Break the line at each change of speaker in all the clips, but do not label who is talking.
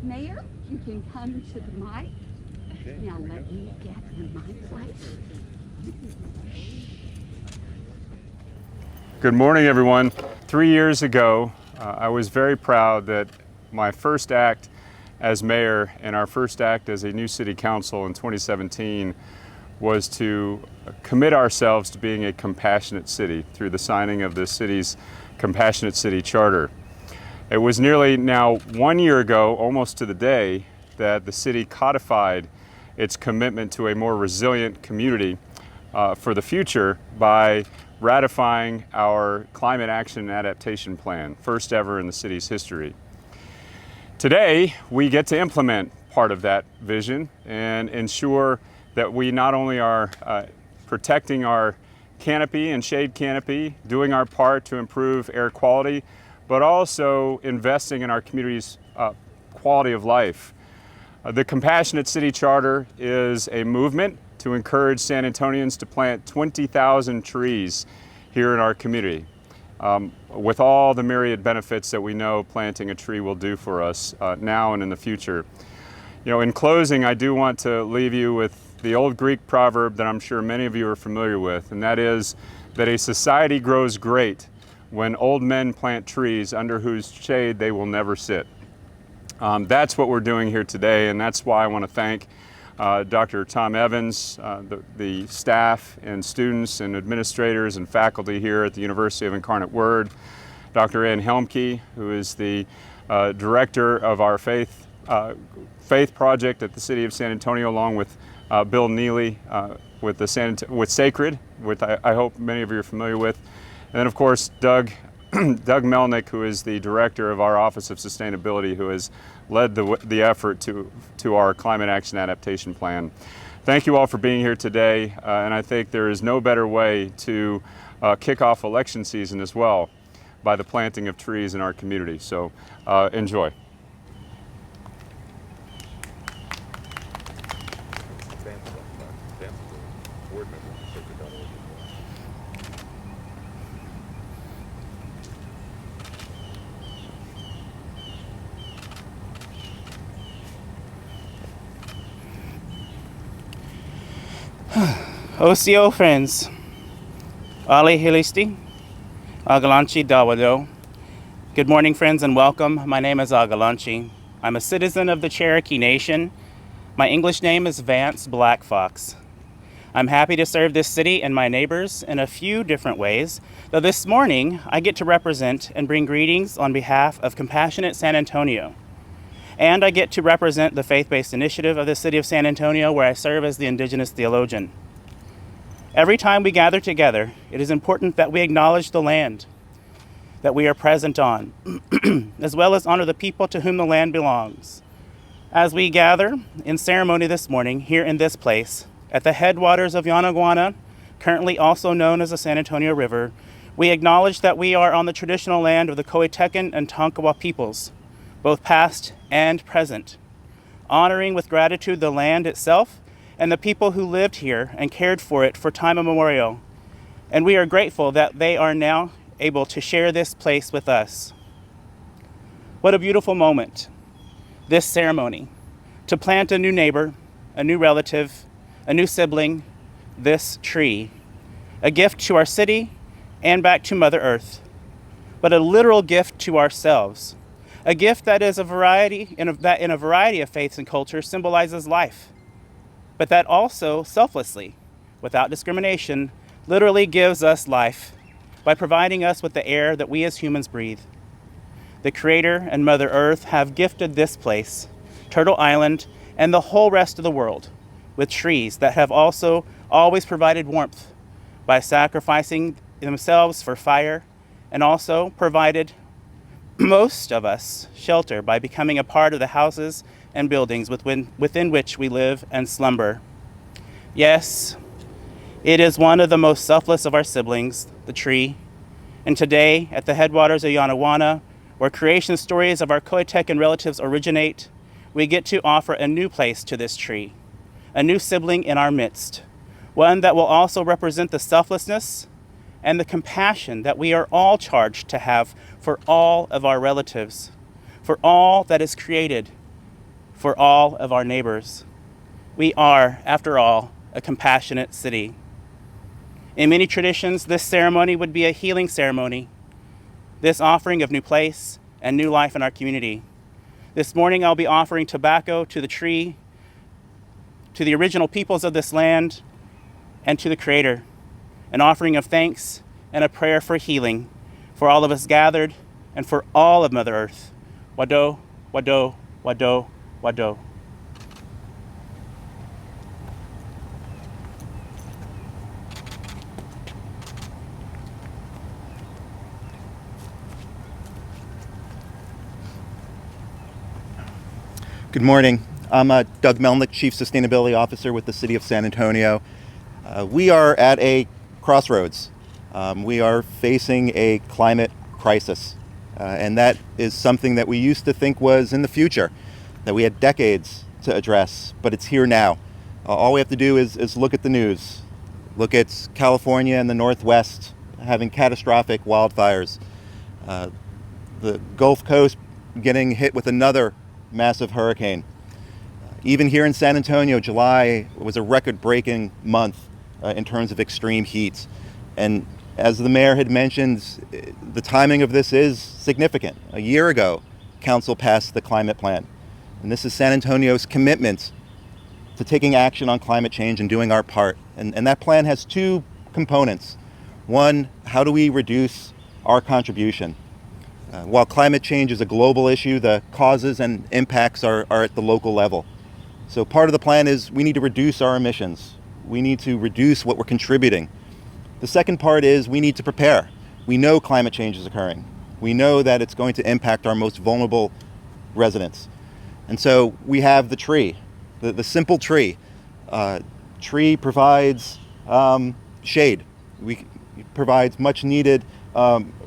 Mayor, you can come to the mic.
Okay.
Now let me get the mic place.
Good morning, everyone. 3 years ago, I was very proud that my first act as mayor and our first act as a new city council in 2017 was to commit ourselves to being a compassionate city through the signing of the city's Compassionate City Charter. It was nearly now 1 year ago, almost to the day, that the city codified its commitment to a more resilient community for the future by ratifying our Climate Action and Adaptation Plan, first ever in the city's history. Today, we get to implement part of that vision and ensure that we not only are protecting our canopy and shade canopy, doing our part to improve air quality, but also investing in our community's quality of life. The Compassionate City Charter is a movement to encourage San Antonians to plant 20,000 trees here in our community, with all the myriad benefits that we know planting a tree will do for us now and in the future. You know, in closing, I do want to leave you with the old Greek proverb that I'm sure many of you are familiar with, and that is that a society grows great when old men plant trees under whose shade they will never sit. That's what we're doing here today, and that's why I want to thank Dr. Tom Evans, the staff and students and administrators and faculty here at the University of Incarnate Word, Dr. Ann Helmke, who is the director of our faith project at the City of San Antonio, along with Bill Neely with Sacred, which I hope many of you are familiar with, and then of course Doug Melnick, who is the director of our Office of Sustainability, who has led the effort to our Climate Action Adaptation Plan. Thank you all for being here today, and I think there is no better way to kick off election season as well by the planting of trees in our community. So enjoy.
Osio friends, Ali Hilisti, Agalanchi Dawado. Good morning, friends, and welcome. My name is Agalanchi. I'm a citizen of the Cherokee Nation. My English name is Vance Black Fox. I'm happy to serve this city and my neighbors in a few different ways, though this morning I get to represent and bring greetings on behalf of Compassionate San Antonio. And I get to represent the faith-based initiative of the City of San Antonio, where I serve as the Indigenous theologian. Every time we gather together, it is important that we acknowledge the land that we are present on, as well as honor the people to whom the land belongs. As we gather in ceremony this morning here in this place, at the headwaters of Yanaguana, currently also known as the San Antonio River, we acknowledge that we are on the traditional land of the Coatecan and Tonkawa peoples, both past and present, honoring with gratitude the land itself and the people who lived here and cared for it for time immemorial. And we are grateful that they are now able to share this place with us. What a beautiful moment, this ceremony, to plant a new neighbor, a new relative, a new sibling, this tree, a gift to our city and back to Mother Earth, but a literal gift to ourselves, a gift that is that in a variety of faiths and cultures symbolizes life, but that also selflessly, without discrimination, literally gives us life by providing us with the air that we as humans breathe. The Creator and Mother Earth have gifted this place, Turtle Island, and the whole rest of the world with trees that have also always provided warmth by sacrificing themselves for fire, and also provided most of us shelter by becoming a part of the houses and buildings within which we live and slumber. Yes, it is one of the most selfless of our siblings, the tree. And today, at the headwaters of Yanaguana, where creation stories of our Coatecan relatives originate, we get to offer a new place to this tree, a new sibling in our midst, one that will also represent the selflessness and the compassion that we are all charged to have for all of our relatives, for all that is created, for all of our neighbors. We are, after all, a compassionate city. In many traditions, this ceremony would be a healing ceremony, this offering of new place and new life in our community. This morning, I'll be offering tobacco to the tree, to the original peoples of this land, and to the Creator, an offering of thanks and a prayer for healing for all of us gathered and for all of Mother Earth. Wado, wado, wado, wado.
Good morning. I'm Doug Melnick, Chief Sustainability Officer with the City of San Antonio. We are at a crossroads. We are facing a climate crisis, and that is something that we used to think was in the future, that we had decades to address, but it's here now. All we have to do is look at the news. Look at California and the Northwest having catastrophic wildfires. The Gulf Coast getting hit with another massive hurricane. Even here in San Antonio, July was a record-breaking month in terms of extreme heat. And as the mayor had mentioned, the timing of this is significant. A year ago, council passed the climate plan. And this is San Antonio's commitment to taking action on climate change and doing our part. And that plan has two components. One, how do we reduce our contribution? While climate change is a global issue, the causes and impacts are at the local level. So part of the plan is we need to reduce our emissions. We need to reduce what we're contributing. The second part is we need to prepare. We know climate change is occurring. We know that it's going to impact our most vulnerable residents. And so we have the tree, the simple tree. Tree provides shade. It provides much needed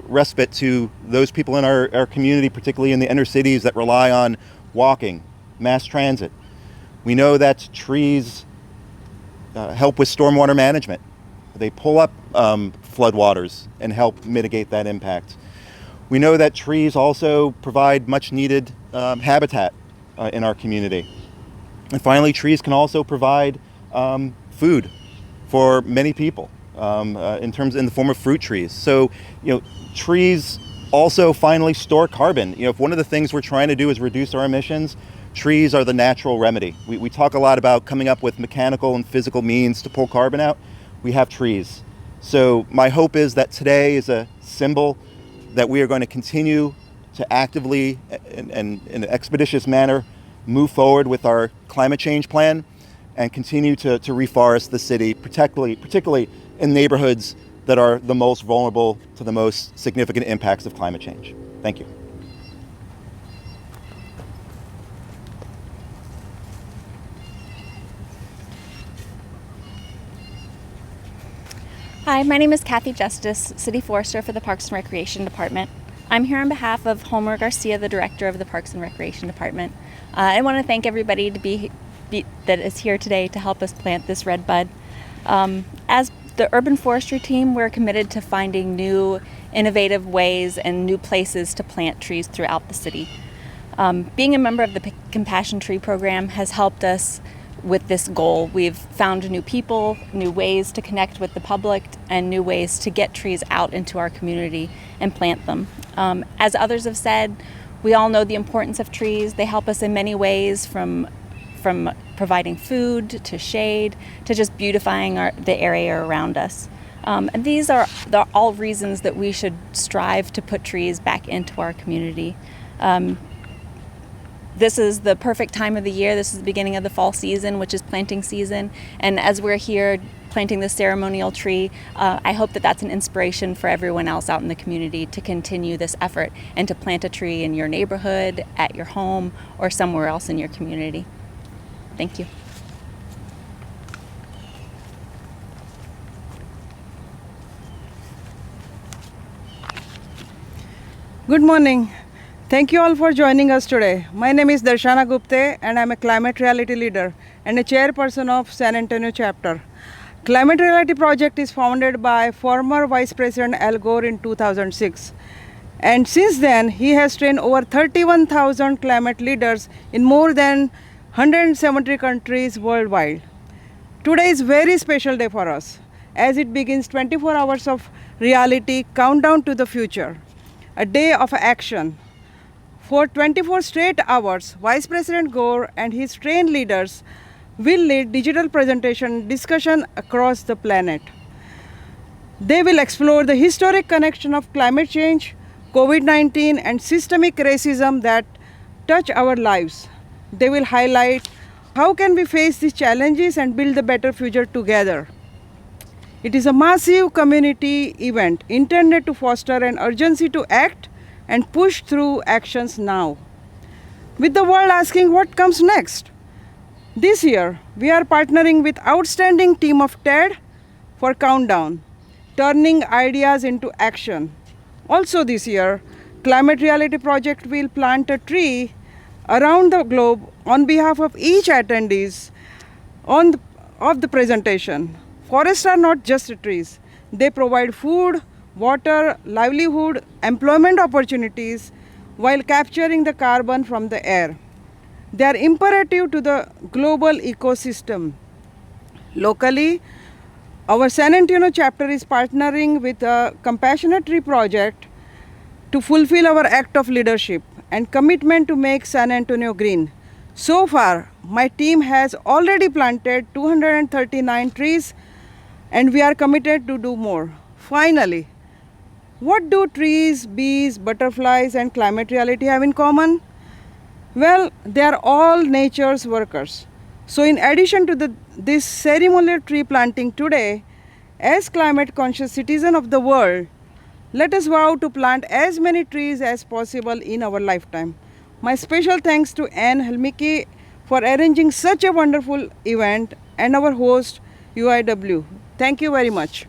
respite to those people in our community, particularly in the inner cities that rely on walking, mass transit. We know that trees help with stormwater management. They pull up floodwaters and help mitigate that impact. We know that trees also provide much needed habitat in our community. And finally, trees can also provide food for many people in the form of fruit trees. So, trees also finally store carbon. If one of the things we're trying to do is reduce our emissions, trees are the natural remedy. We talk a lot about coming up with mechanical and physical means to pull carbon out. We have trees. So my hope is that today is a symbol that we are going to continue to actively and in an expeditious manner move forward with our climate change plan and continue to reforest the city, particularly in neighborhoods that are the most vulnerable to the most significant impacts of climate change. Thank you.
Hi, my name is Kathy Justice, City Forester for the Parks and Recreation Department. I'm here on behalf of Homer Garcia, the Director of the Parks and Recreation Department. I want to thank everybody that is here today to help us plant this red bud. As the urban forestry team, we're committed to finding new, innovative ways and new places to plant trees throughout the city. Being a member of the Compassion Tree Program has helped us with this goal. We've found new people, new ways to connect with the public, and new ways to get trees out into our community and plant them. As others have said, we all know the importance of trees. They help us in many ways, from providing food to shade to just beautifying the area around us. And these are all reasons that we should strive to put trees back into our community. This is the perfect time of the year. This is the beginning of the fall season, which is planting season. And as we're here planting the ceremonial tree, I hope that that's an inspiration for everyone else out in the community to continue this effort and to plant a tree in your neighborhood, at your home, or somewhere else in your community. Thank you.
Good morning. Thank you all for joining us today. My name is Darshana Gupta and I'm a climate reality leader and a chairperson of San Antonio chapter. Climate Reality Project is founded by former Vice President Al Gore in 2006. And since then, he has trained over 31,000 climate leaders in more than 170 countries worldwide. Today is a very special day for us as it begins 24 hours of reality countdown to the future, a day of action. For 24 straight hours, Vice President Gore and his trained leaders will lead digital presentation discussion across the planet. They will explore the historic connection of climate change, COVID-19 and systemic racism that touch our lives. They will highlight how can we face these challenges and build a better future together. It is a massive community event intended to foster an urgency to act and push through actions now. With the world asking what comes next, this year we are partnering with outstanding team of TED for Countdown, turning ideas into action. Also this year, Climate Reality Project will plant a tree around the globe on behalf of each attendees of the presentation. Forests are not just trees. They provide food, water, livelihood, employment opportunities while capturing the carbon from the air. They are imperative to the global ecosystem. Locally, our San Antonio chapter is partnering with a Compassionate Tree Project to fulfill our act of leadership and commitment to make San Antonio green. So far, my team has already planted 239 trees and we are committed to do more. Finally, what do trees, bees, butterflies and climate reality have in common? Well, they are all nature's workers. So in addition to this ceremonial tree planting today, as climate conscious citizens of the world, let us vow to plant as many trees as possible in our lifetime. My special thanks to Anne Helmicki for arranging such a wonderful event and our host UIW. Thank you very much.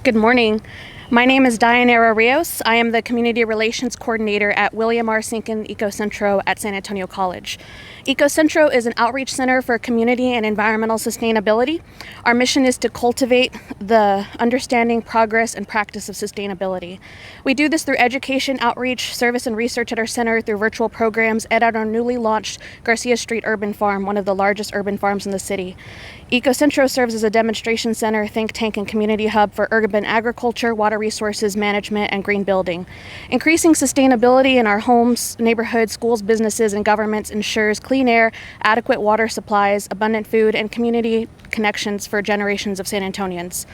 Good morning. My name is Dayanara Rios. I am the Community Relations Coordinator at William R. Sinkin Ecocentro at San Antonio College. Ecocentro is an outreach center for community and environmental sustainability. Our mission is to cultivate the understanding, progress, and practice of sustainability. We do this through education, outreach, service, and research at our center through virtual programs and at our newly launched Garcia Street Urban Farm, one of the largest urban farms in the city. Ecocentro serves as a demonstration center, think tank, and community hub for urban agriculture, water resources management, and green building. Increasing sustainability in our homes, neighborhoods, schools, businesses, and governments ensures clean air, adequate water supplies, abundant food, and community connections for generations of San Antonians.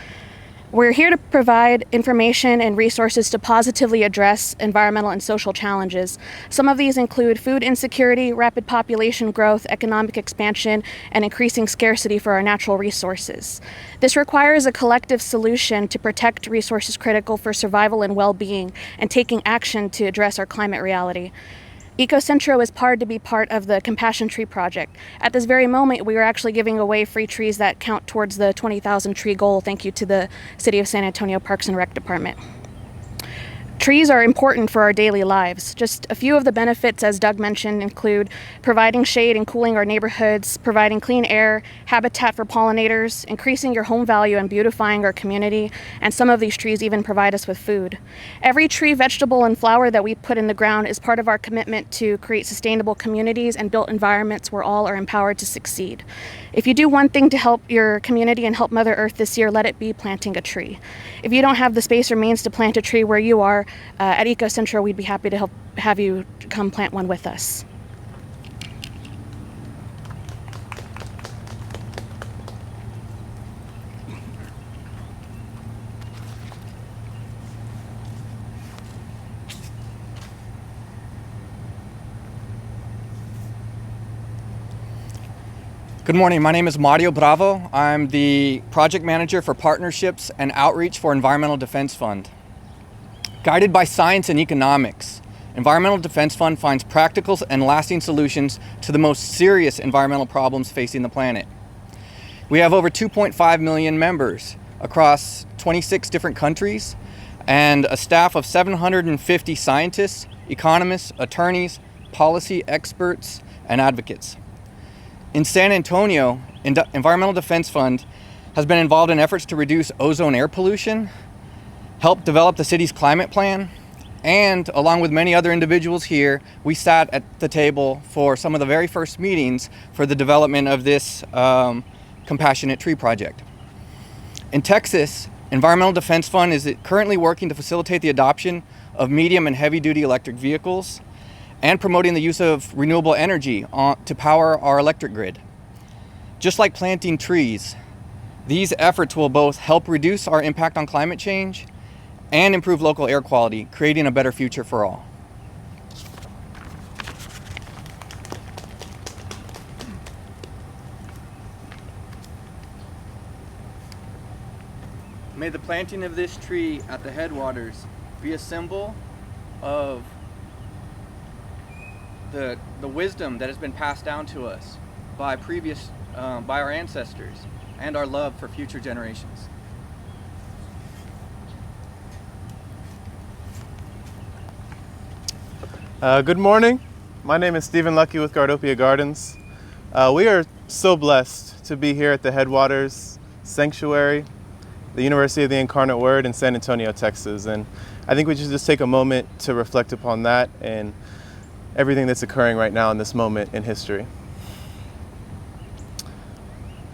We're here to provide information and resources to positively address environmental and social challenges. Some of these include food insecurity, rapid population growth, economic expansion, and increasing scarcity for our natural resources. This requires a collective solution to protect resources critical for survival and well-being, and taking action to address our climate reality. Ecocentro is proud to be part of the Compassion Tree Project. At this very moment, we are actually giving away free trees that count towards the 20,000 tree goal, thank you to the City of San Antonio Parks and Rec Department. Trees are important for our daily lives. Just a few of the benefits, as Doug mentioned, include providing shade and cooling our neighborhoods, providing clean air, habitat for pollinators, increasing your home value and beautifying our community, and some of these trees even provide us with food. Every tree, vegetable, and flower that we put in the ground is part of our commitment to create sustainable communities and built environments where all are empowered to succeed. If you do one thing to help your community and help Mother Earth this year, let it be planting a tree. If you don't have the space or means to plant a tree where you are, at Ecocentro, we'd be happy to have you come plant one with us.
Good morning, my name is Mario Bravo. I'm the project manager for partnerships and outreach for Environmental Defense Fund. Guided by science and economics, Environmental Defense Fund finds practical and lasting solutions to the most serious environmental problems facing the planet. We have over 2.5 million members across 26 different countries and a staff of 750 scientists, economists, attorneys, policy experts, and advocates. In San Antonio, Environmental Defense Fund has been involved in efforts to reduce ozone air pollution, help develop the city's climate plan, and along with many other individuals here, we sat at the table for some of the very first meetings for the development of this compassionate tree project. In Texas, Environmental Defense Fund is currently working to facilitate the adoption of medium and heavy-duty electric vehicles and promoting the use of renewable energy to power our electric grid. Just like planting trees, these efforts will both help reduce our impact on climate change and improve local air quality, creating a better future for all. May the planting of this tree at the headwaters be a symbol of the wisdom that has been passed down to us by our ancestors and our love for future generations.
Good morning. My name is Stephen Lucky with Gardopia Gardens. We are so blessed to be here at the Headwaters Sanctuary, the University of the Incarnate Word in San Antonio, Texas. And I think we should just take a moment to reflect upon that and everything that's occurring right now in this moment in history.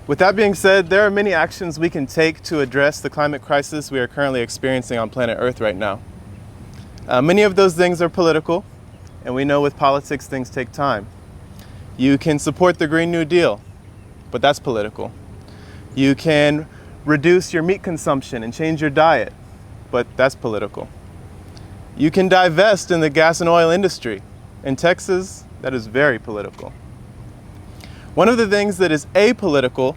With that being said, there are many actions we can take to address the climate crisis we are currently experiencing on planet Earth right now. Many of those things are political, and we know with politics things take time. You can support the Green New Deal, but that's political. You can reduce your meat consumption and change your diet, but that's political. You can divest in the gas and oil industry. In Texas, that is very political. One of the things that is apolitical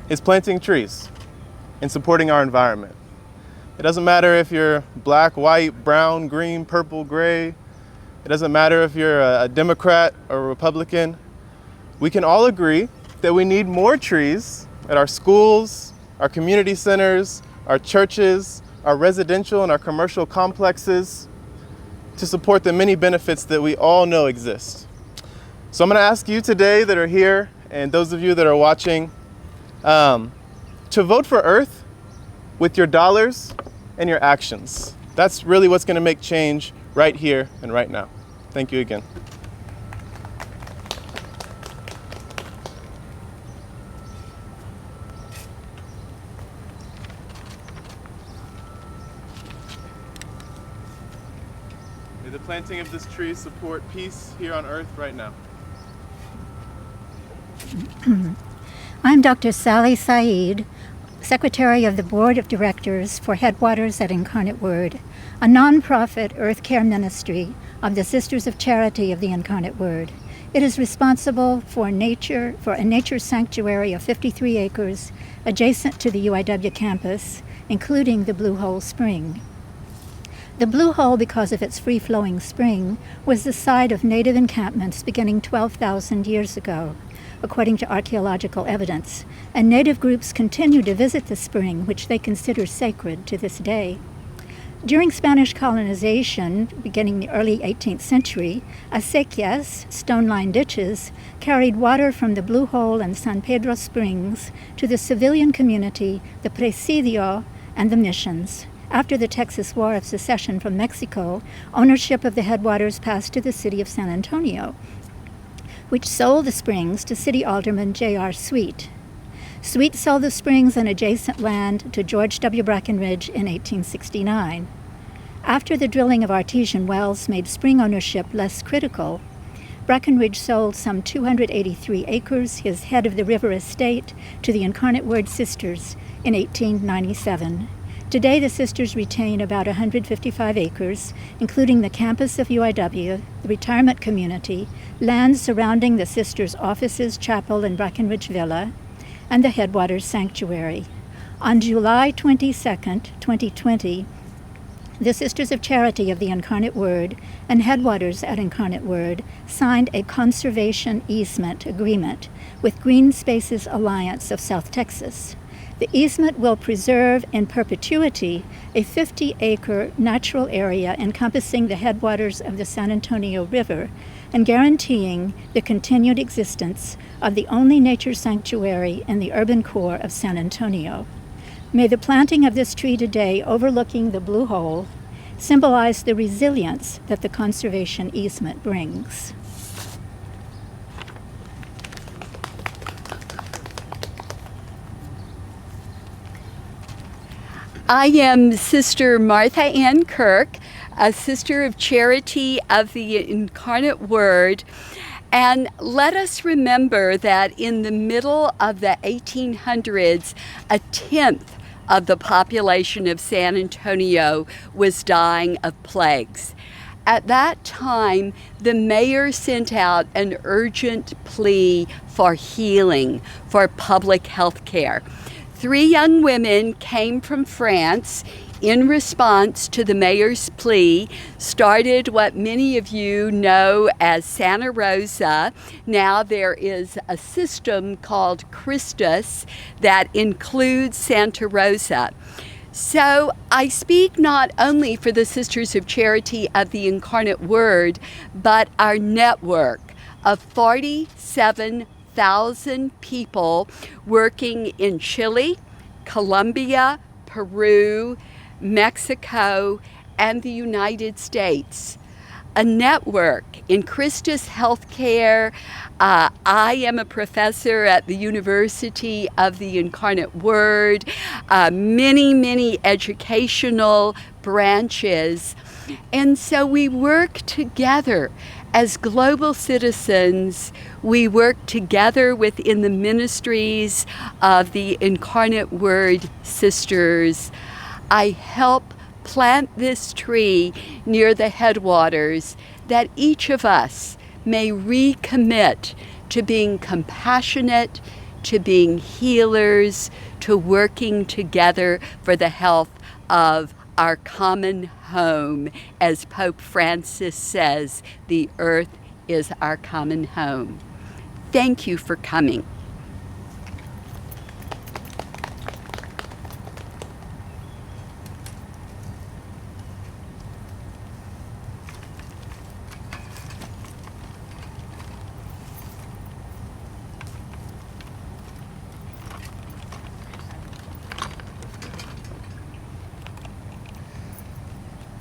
is planting trees and supporting our environment. It doesn't matter if you're black, white, brown, green, purple, gray. It doesn't matter if you're a Democrat or a Republican. We can all agree that we need more trees at our schools, our community centers, our churches, our residential and our commercial complexes to support the many benefits that we all know exist. So I'm going to ask you today that are here and those of you that are watching to vote for Earth with your dollars and your actions. That's really what's going to make change right here and right now. Thank you again. May the planting of this tree support peace here on Earth right now.
I'm Dr. Sally Saeed, Secretary of the Board of Directors for Headwaters at Incarnate Word, a nonprofit earth care ministry of the Sisters of Charity of the Incarnate Word. It is responsible for a nature sanctuary of 53 acres adjacent to the UIW campus, including the Blue Hole Spring. The Blue Hole, because of its free-flowing spring, was the site of native encampments beginning 12,000 years ago, according to archaeological evidence, and native groups continue to visit the spring, which they consider sacred to this day. During Spanish colonization, beginning the early 18th century, acequias, stone-lined ditches, carried water from the Blue Hole and San Pedro Springs to the civilian community, the presidio, and the missions. After the Texas War of Secession from Mexico, ownership of the headwaters passed to the city of San Antonio, which sold the springs to City Alderman J.R. Sweet. Sweet sold the springs and adjacent land to George W. Brackenridge in 1869. After the drilling of artesian wells made spring ownership less critical, Brackenridge sold some 283 acres, his head of the river estate, to the Incarnate Word Sisters in 1897. Today, the Sisters retain about 155 acres, including the campus of UIW, the retirement community, lands surrounding the Sisters' offices, chapel, and Brackenridge Villa, and the Headwaters Sanctuary. On July 22, 2020, the Sisters of Charity of the Incarnate Word and Headwaters at Incarnate Word signed a conservation easement agreement with Green Spaces Alliance of South Texas. The easement will preserve in perpetuity a 50-acre natural area encompassing the headwaters of the San Antonio River and guaranteeing the continued existence of the only nature sanctuary in the urban core of San Antonio. May the planting of this tree today overlooking the Blue Hole symbolize the resilience that the conservation easement brings.
I am Sister Martha Ann Kirk, a Sister of Charity of the Incarnate Word. And let us remember that in the middle of the 1800s, a tenth of the population of San Antonio was dying of plagues. At that time, the mayor sent out an urgent plea for healing, for public health care. 3 young women came from France in response to the mayor's plea, started what many of you know as Santa Rosa. Now there is a system called Christus that includes Santa Rosa. So I speak not only for the Sisters of Charity of the Incarnate Word, but our network of 47,000 people working in Chile, Colombia, Peru, Mexico, and the United States. A network in Christus Healthcare. I am a professor at the University of the Incarnate Word. Many educational branches. And so we work together as global citizens. We work together within the ministries of the Incarnate Word Sisters. I help plant this tree near the headwaters that each of us may recommit to being compassionate, to being healers, to working together for the health of our common home. As Pope Francis says, the earth is our common home. Thank you for coming.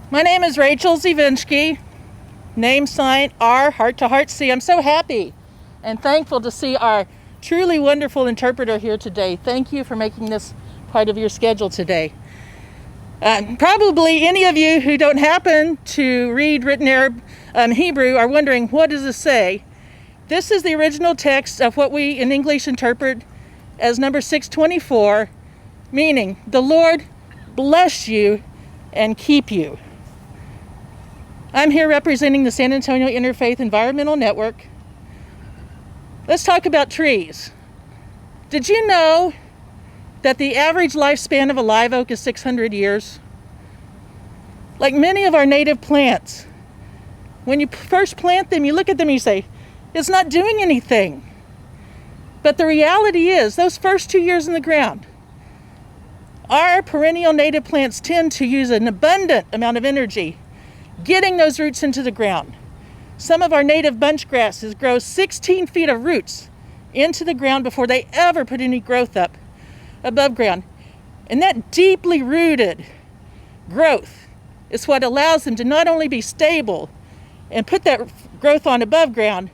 My name is Rachel Zevinski, name sign R, heart to heart C. I'm so happy and thankful to see our truly wonderful interpreter here today. Thank you for making this part of your schedule today. Probably any of you who don't happen to read written Hebrew are wondering, what does this say? This is the original text of what we in English interpret as number 624, meaning, the Lord bless you and keep you. I'm here representing the San Antonio Interfaith Environmental Network. Let's talk about trees. Did you know that the average lifespan of a live oak is 600 years? Like many of our native plants, when you first plant them, you look at them and you say, it's not doing anything. But the reality is, those first 2 years in the ground, our perennial native plants tend to use an abundant amount of energy getting those roots into the ground. Some of our native bunch grasses grow 16 feet of roots into the ground before they ever put any growth up above ground. And that deeply rooted growth is what allows them to not only be stable and put that growth on above ground,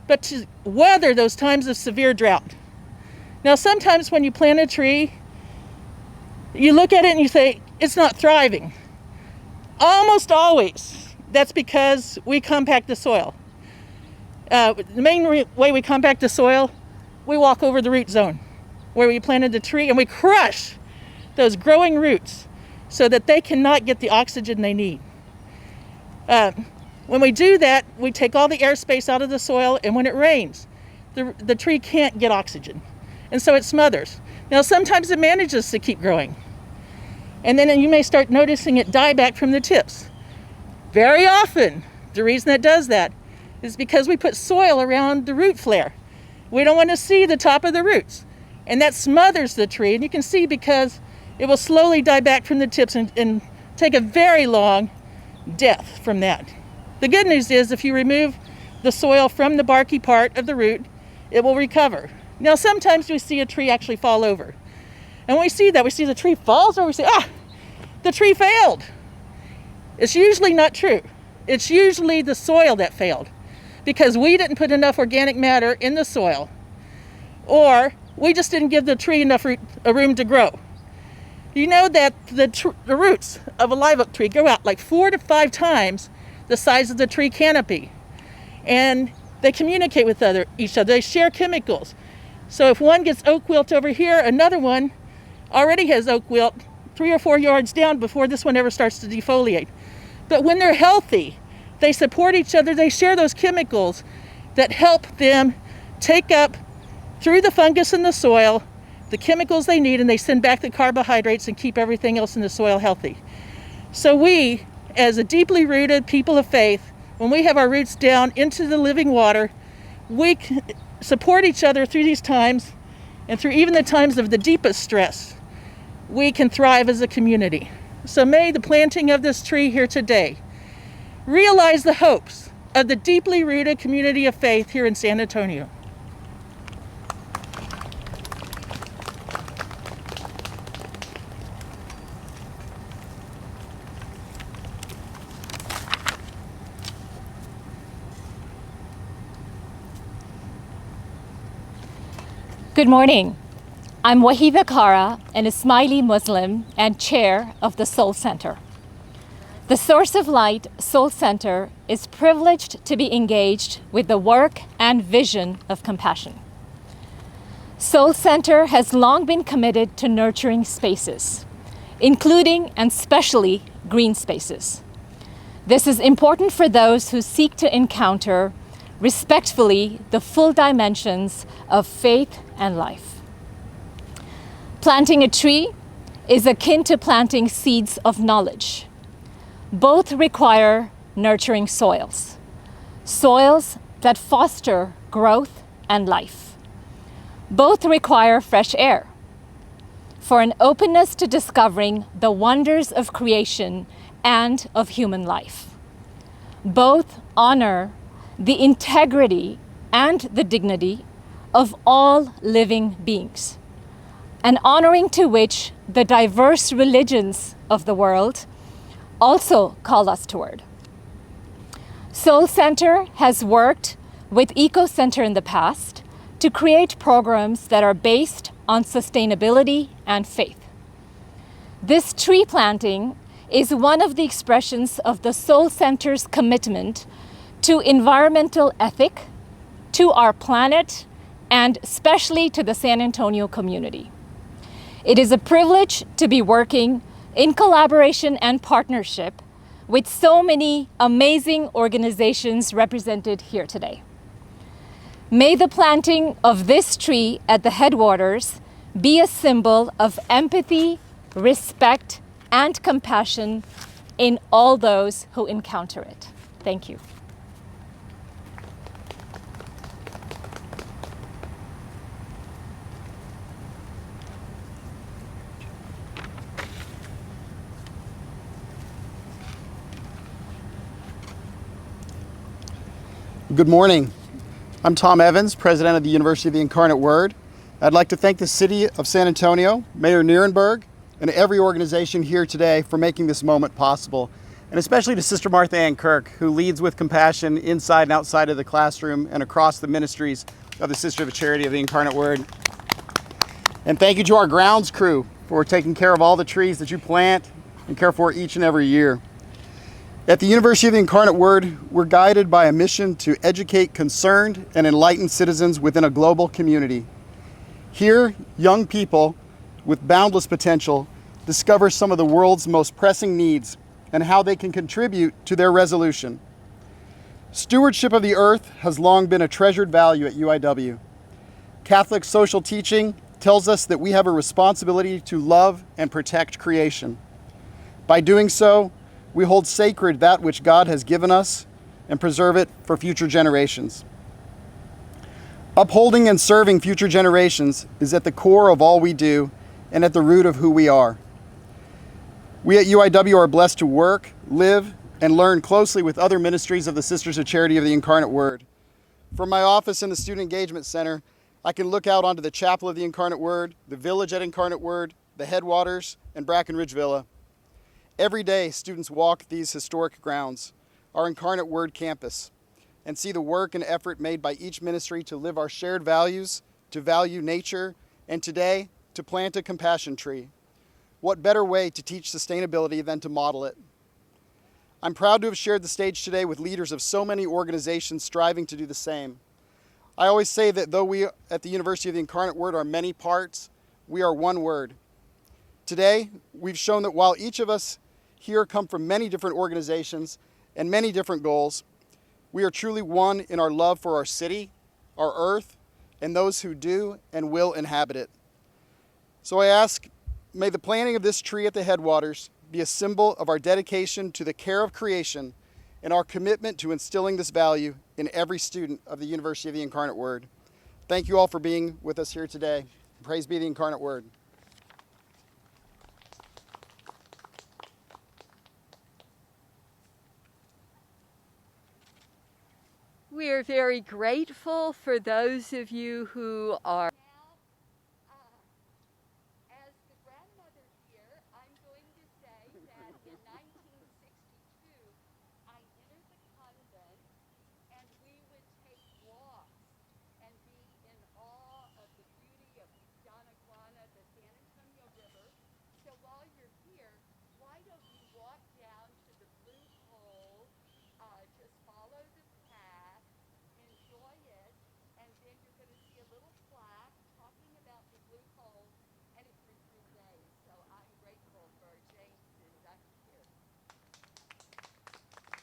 but to weather those times of severe drought. Now, sometimes when you plant a tree, you look at it and you say, it's not thriving. Almost always, that's because we compact the soil. The main way we compact the soil, we walk over the root zone where we planted the tree and we crush those growing roots so that they cannot get the oxygen they need. When we do that, we take all the airspace out of the soil, and when it rains, the tree can't get oxygen, and so it smothers. Now, sometimes it manages to keep growing, and then you may start noticing it die back from the tips. Very often, the reason it does that is because we put soil around the root flare. We don't want to see the top of the roots. And that smothers the tree, and you can see because it will slowly die back from the tips and take a very long death from that. The good news is if you remove the soil from the barky part of the root, it will recover. Now sometimes we see a tree actually fall over. And when we see that, we see the tree falls over, we say, the tree failed. It's usually not true. It's usually the soil that failed because we didn't put enough organic matter in the soil, or we just didn't give the tree enough room to grow. You know that the roots of a live oak tree go out like 4 to 5 times the size of the tree canopy. And they communicate with each other. They share chemicals. So if one gets oak wilt over here, another one already has oak wilt 3 or 4 yards down before this one ever starts to defoliate. But when they're healthy, they support each other. They share those chemicals that help them take up through the fungus in the soil the chemicals they need, and they send back the carbohydrates and keep everything else in the soil healthy. So we, as a deeply rooted people of faith, when we have our roots down into the living water, we support each other through these times, and through even the times of the deepest stress, we can thrive as a community. So may the planting of this tree here today realize the hopes of the deeply rooted community of faith here in San Antonio.
Good morning. I'm Wahiba Khara, an Ismaili Muslim and chair of the Soul Center. The Source of Light Soul Center is privileged to be engaged with the work and vision of compassion. Soul Center has long been committed to nurturing spaces, including and especially green spaces. This is important for those who seek to encounter respectfully the full dimensions of faith and life. Planting a tree is akin to planting seeds of knowledge. Both require nurturing soils, soils that foster growth and life. Both require fresh air for an openness to discovering the wonders of creation and of human life. Both honor the integrity and the dignity of all living beings, an honoring to which the diverse religions of the world also call us toward. Soul Center has worked with Eco Center in the past to create programs that are based on sustainability and faith. This tree planting is one of the expressions of the Soul Center's commitment to environmental ethic, to our planet, and especially to the San Antonio community. It is a privilege to be working in collaboration and partnership with so many amazing organizations represented here today. May the planting of this tree at the headwaters be a symbol of empathy, respect, and compassion in all those who encounter it. Thank you.
Good morning. I'm Tom Evans, President of the University of the Incarnate Word. I'd like to thank the City of San Antonio, Mayor Nierenberg, and every organization here today for making this moment possible, and especially to Sister Martha Ann Kirk, who leads with compassion inside and outside of the classroom and across the ministries of the Sister of Charity of the Incarnate Word. And thank you to our grounds crew for taking care of all the trees that you plant and care for each and every year. At the University of the Incarnate Word, we're guided by a mission to educate concerned and enlightened citizens within a global community. Here, young people with boundless potential discover some of the world's most pressing needs and how they can contribute to their resolution. Stewardship of the earth has long been a treasured value at UIW. Catholic social teaching tells us that we have a responsibility to love and protect creation. By doing so, we hold sacred that which God has given us and preserve it for future generations. Upholding and serving future generations is at the core of all we do and at the root of who we are. We at UIW are blessed to work, live, and learn closely with other ministries of the Sisters of Charity of the Incarnate Word. From my office in the Student Engagement Center, I can look out onto the Chapel of the Incarnate Word, the Village at Incarnate Word, the Headwaters, and Brackenridge Villa. Every day, students walk these historic grounds, our Incarnate Word campus, and see the work and effort made by each ministry to live our shared values, to value nature, and today, to plant a compassion tree. What better way to teach sustainability than to model it? I'm proud to have shared the stage today with leaders of so many organizations striving to do the same. I always say that though we at the University of the Incarnate Word are many parts, we are one word. Today, we've shown that while each of us here come from many different organizations and many different goals, we are truly one in our love for our city, our earth, and those who do and will inhabit it. So I ask, may the planting of this tree at the headwaters be a symbol of our dedication to the care of creation and our commitment to instilling this value in every student of the University of the Incarnate Word. Thank you all for being with us here today. Praise be the Incarnate Word.
We are very grateful for those of you who are